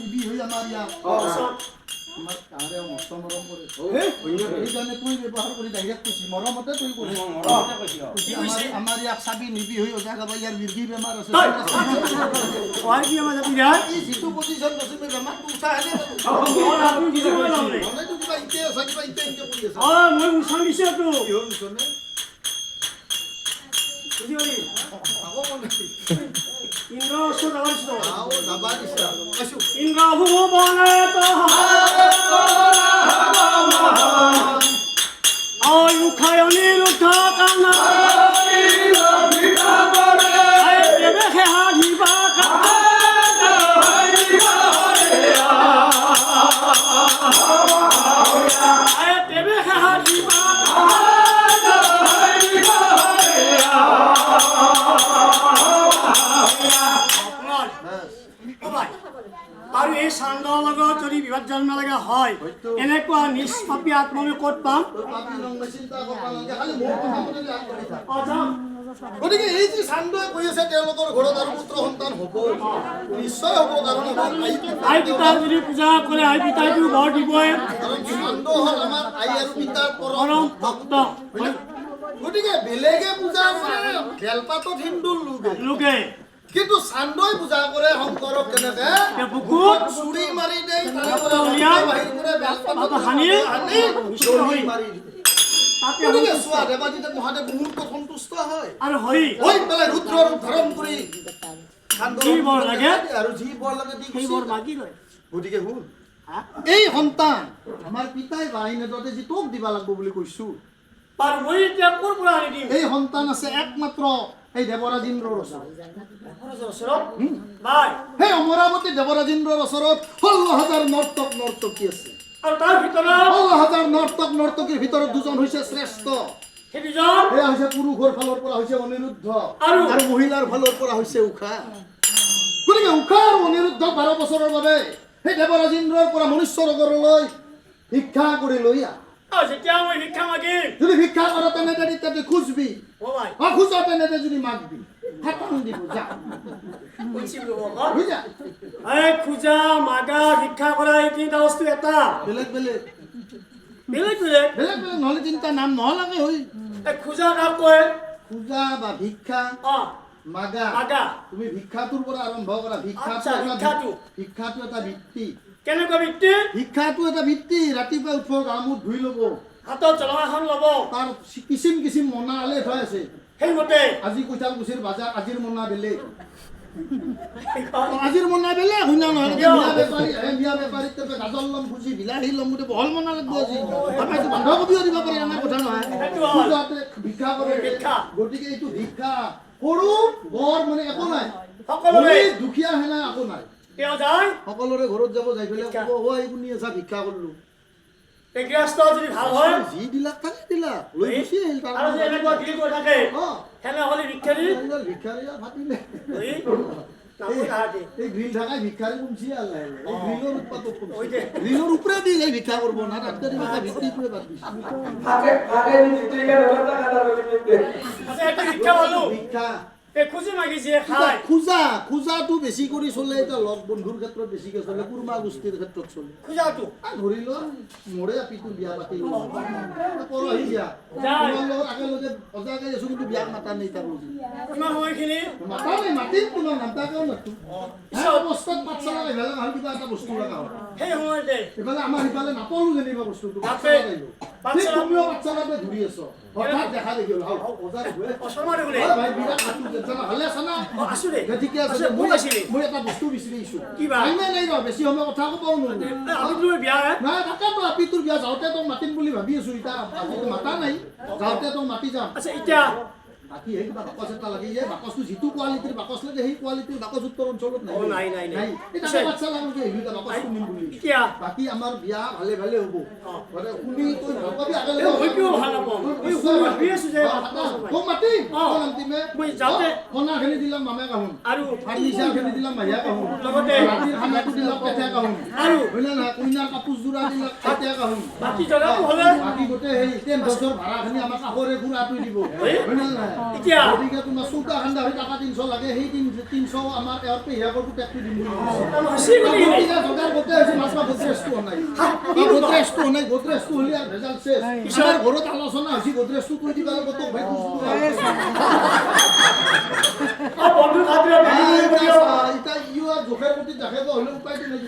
নিবি হৈ আমাৰ ইয়াত আমাৰ তাৰে মস্ত মৰম কৰে সেইকাৰণে তুই ব্যৱহাৰ কৰি ডাইৰেক্ট কৈছি মৰমতে তুই কৰি আমাৰ ইয়াক চাবি নিবি হৈ অজা গাবা ইয়াৰ মিৰ্গী বেমাৰ আছে যিটো পজিশ্যন লৈছে মই বেমাৰটো উঠা হেনে কিবা ইতে আছে কিবা ইতে ইতে কৰি আছে মই উচান দিছে তো কিহৰ উচনে ইন্দ্ৰ সদাৱৰিষ্ঠ আও যাবা দিছা আছো ইন্দ্ৰ ভুৱনে আয়ু খায় অনিৰুদ্ধ কানা দেৱে সেহা দিবা দেৱে সেহা দিবা আৰু এই চান্দৰ লগত যদি বিবাদ জন্ম লগা হয় এনেকুৱা নিষ্পাপী আত্মমি ক'ত পাম গতিকে এই যি চান্দই কৈ আছে তেওঁলোকৰ ঘৰত আৰু পুত্ৰ সন্তান হ'ব নিশ্চয় হ'ব কাৰণ আই পিতাৰ যদি পূজা কৰে আই পিতাইটো বৰ দিবই কাৰণ চান্দ হ'ল আমাৰ আই আৰু পিতাৰ পৰম ভক্ত গতিকে বেলেগে পূজা কৰে বেলপাতত হিন্দুৰ লোকে কিন্তু চান্দই পূজা কৰে শংকৰক কেনেকে বুকুত চুৰি মাৰি দেই গতিকে চোৱা দেৱাদিতে মহাদেৱ মুহূৰ্ত সন্তুষ্ট হয় আৰু হৈ পেলাই ৰুদ্ৰ ৰূপ ধাৰণ কৰি যি বৰ লাগে আৰু যি বৰ লাগে সেই বৰ মাগি লয় গতিকে শুন এই সন্তান আমাৰ পিতাই বাহিনীতে যি তোক দিবা লাগিব বুলি কৈছো আৰু মই এতিয়া ক'ৰ পৰা আনি দিম এই সন্তান আছে একমাত্ৰ এই দেৱৰাজেন্দ্ৰৰ ওচৰত সেই অমৰাৱতী দেৱৰাজেন্দ্ৰৰ ওচৰত 16,000 নৰ্তকী আছে আৰু তাৰ ভিতৰত 16,000 নৰ্তকীৰ ভিতৰত দুজন হৈছে শ্ৰেষ্ঠ সেই দুজন এয়া হৈছে পুৰুষৰ ফালৰ পৰা হৈছে অনিৰুদ্ধ আৰু মহিলাৰ ফালৰ পৰা হৈছে উষা গতিকে উষা আৰু অনিৰুদ্ধ 12 বছৰৰ বাবে সেই দেৱৰাজেন্দ্ৰৰ পৰা মনুষ্য নগৰলৈ শিক্ষা কৰি লৈ আহ যেতিয়া মই শিক্ষা মাগিম যদি শিক্ষা কৰ তেনেতে তেতিয়া খুঁজবি খুঁজ তেনেতে যদি মাগবি হাতখন দিব যা খোজা মাগা শিক্ষা কৰা এই তিনিটা বস্তু এটা বেলেগ বেলেগ বেলেগ বেলেগ বেলেগ বেলেগ নহ'লে তিনিটা নাম নহ'লাগে হৈ খোজা কাক কয় খোজা বা ভিক্ষা মাগা মাগা তুমি ভিক্ষাটোৰ পৰা আৰম্ভ কৰা ভিক্ষাটো ভিক্ষাটো এটা বৃত্তি কেনেকুৱা বৃত্তি শিক্ষাটো এটা বৃত্তি ৰাতিপুৱা উঠিব গা মুখ ধুই ল'ব হাতত জলঙাখন ল'ব তাৰ কিচিম কিচিম মনা আলে থৈ আছে সেইমতে আজি কৈঠালকুছিৰ বজাৰ আজিৰ মনা বেলেগ আজিৰ মনা বেলেগ শুনা নহয় মিয়া বেপাৰীক গাজৰ ল'ম খুজি বিলাহী ল'ম গোটেই বহল মনা লাগিব আজি আমাৰতো বন্ধাকবিও দিব পাৰে এনে কথা নহয় ভিক্ষা কৰে গতিকে এইটো ভিক্ষা সৰু বৰ মানে একো নাই সকলোৰে দুখীয়া হেনা একো নাই সকলোৰে ঘৰত যাব যাই পেলাই ক'ব অ' এইপুনি আছা ভিক্ষা কৰিলোঁ যদি ভাল হয় যি দিলাক তাকে দিলাক লৈ গুচি আহিল ভিক্ষাৰী ফাটিলে এই গ্ৰিল থাকাই ভিক্ষাৰী কমছি গ্ৰিলৰ উৎপাদক গ্ৰিলৰ ওপৰে দি যাই ভিক্ষা কৰিব না তাতকে দিবা ভিত্তিটোৱে বাদ ভিক্ষা খোজাটো বেছি কৰি চলে এতিয়া লগ বন্ধুৰ ক্ষেত্ৰত বেছিকে চলে কুৰ্মা গোষ্ঠীৰ ক্ষেত্ৰত চলে খোজাটো ধৰি ল মোৰে আপিটোৰ বিয়া পাতিলো পৰহি বিয়া তোমাৰ লগত একেলগে সজাগে আছো কিন্তু বিয়াত মাতা নাই তাৰ মাতা নাই মাতিম তোমাৰ নামতাকেও মাতো অৱস্থাত পাঠশালা এইফালে ভাল কিবা এটা বস্তু লগা হয় এইফালে আমাৰ সিফালে নাপালো যেনিবা বস্তুটো তুমিও পাঠশালাতে ঘূৰি আছ হঠাৎ দেখা দেখি হ'ল ভাই বিৰাট ভালে আছে না ঠিকে আছে মই এটা বস্তু বিচাৰিছো নাই ৰ বেছি সময় কথা ক'বও নোৱাৰো নাই তাকেতো আপিটোৰ বিয়া যাওঁতে তোক মাতিম বুলি ভাবি আছো এতিয়া মাতা নাই যাওঁতে তোক মাতি যাম এতিয়া বাকী সেই কিবা বাকচ এটা লাগে যে বাকচটো যিটো কোৱালিটিৰ বাকচ লাগে সেই কোৱালিটিৰ বাকচ উত্তৰ অঞ্চলত নাই বাকী আমাৰ বিয়া ভালে ভালে হ'ব শুনি তই ভাল পাবি কণাখিনি দিলাম মামে কাহুন আৰু ফাৰ্নিচাৰখিনি দিলাম মাহীয়া কাহুন ৰাতিৰ খানাটো দিলাম পেঠা কাহুন আৰু হয় না নহয় কইনাৰ কাপোৰযোৰ চূড়া দিলাক এতিয়া কাহুন বাকী জনাটো হ'লে বাকী গোটেই সেই টেন বছৰ ভাড়াখিনি আমাৰ কাষৰে ঘূৰাটো দিব হয় না নাই এতিয়া গতিকে তোমাৰ চৌকা খান্দা হৈ টকা 300 লাগে সেই 300 আমাৰ এওঁৰ পেহীয়েকৰ পুতেকটো দিম বুলি বেছি বুলি গতিকে যোগাৰ গোটেই হৈছে মাছ বা গোদৰেজটো নাই গোদৰেজটো নাই গোদৰেজটো হ'লে আৰু ভেজাল চেছ আমাৰ ঘৰত আলোচনা হৈছে গোদৰেজটো কৈ দিবা লাগিব তোক ভাই বন্ধু খাতিৰে এটা ইউ আৰ জোখেৰ প্ৰতি দেখে তো হলে উপায় তো নেই